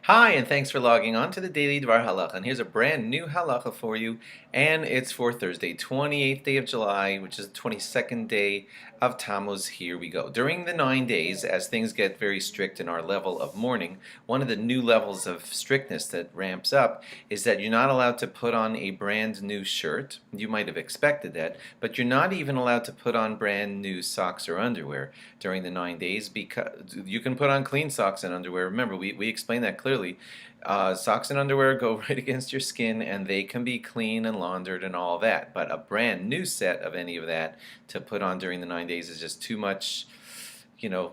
Hi, and thanks for logging on to the Daily DVAR Halacha. And here's a brand new halacha for you, and it's for Thursday, 28th day of July, which is the 22nd day of Tamuz. Here we go. During the 9 days, as things get very strict in our level of mourning, one of the new levels of strictness that ramps up is that you're not allowed to put on a brand new shirt. You might have expected that, but you're not even allowed to put on brand new socks or underwear during the 9 days, because you can put on clean socks and underwear. Remember, we explained that clearly. Socks and underwear go right against your skin, and they can be clean and laundered and all that. But a brand new set of any of that to put on during the 9 days is just too much,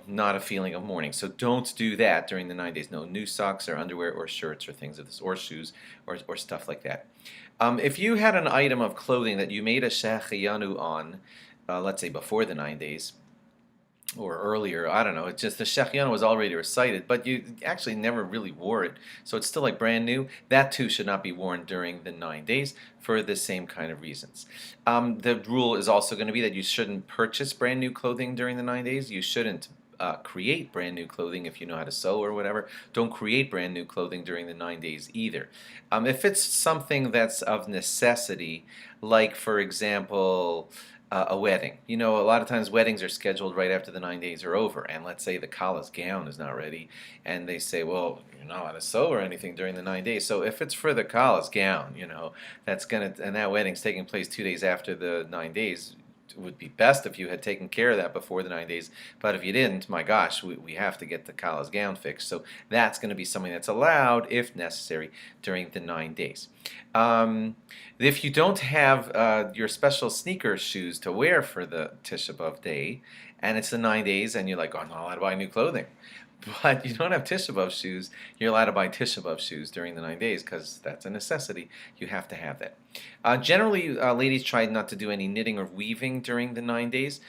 not a feeling of mourning. So don't do that during the 9 days. No new socks or underwear or shirts or things of this, or shoes or stuff like that. If you had an item of clothing that you made a shehecheyanu on, let's say before the 9 days, or earlier, I don't know, it's just the Shechianu was already recited, but you actually never really wore it, so it's still like brand new. That too should not be worn during the 9 days for the same kind of reasons. The rule is also going to be that you shouldn't purchase brand new clothing during the 9 days. You shouldn't create brand new clothing if you know how to sew or whatever. Don't create brand new clothing during the 9 days either. If it's something that's of necessity, like for example, a wedding. A lot of times weddings are scheduled right after the 9 days are over, and let's say the Kala's gown is not ready, and they say, well, you're not allowed to sew or anything during the 9 days. So if it's for the Kala's gown, and that wedding's taking place 2 days after the 9 days, it would be best if you had taken care of that before the 9 days, but if you didn't, my gosh, we have to get the Kala's gown fixed. So that's going to be something that's allowed, if necessary, during the 9 days. If you don't have your special sneaker shoes to wear for the Tisha B'Av day, and it's the 9 days, and you're like, oh, I'm not allowed to buy new clothing, but you don't have Tisha B'Av shoes, you're allowed to buy Tisha B'Av shoes during the 9 days because that's a necessity. You have to have that. Generally, ladies try not to do any knitting or weaving during the 9 days.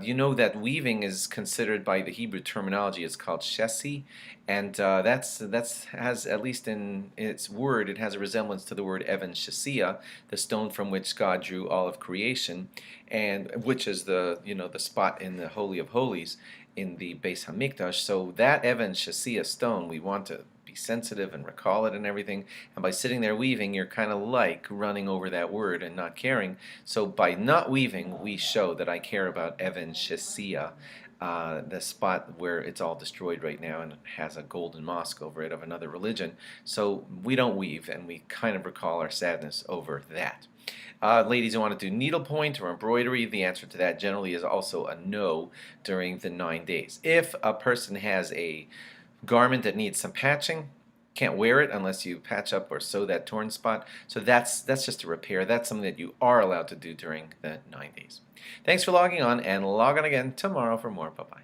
You know that weaving is considered by the Hebrew terminology, it's called shesi, and that's has, at least in its word, it has a resemblance to the word Evan Shasia, the stone from which God drew all of creation, and which is the spot in the Holy of Holies in the Beis Hamikdash. So that Evan Shasia stone, we want to be sensitive and recall it and everything. And by sitting there weaving, you're kind of like running over that word and not caring. So by not weaving, we show that I care about Evan Shasia, the spot where it's all destroyed right now and it has a golden mosque over it of another religion. So we don't weave, and we kind of recall our sadness over that. Ladies who want to do needlepoint or embroidery, the answer to that generally is also a no during the 9 days. If a person has a garment that needs some patching, can't wear it unless you patch up or sew that torn spot. So that's just a repair. That's something that you are allowed to do during the 9 days. Thanks for logging on, and log on again tomorrow for more. Bye-bye.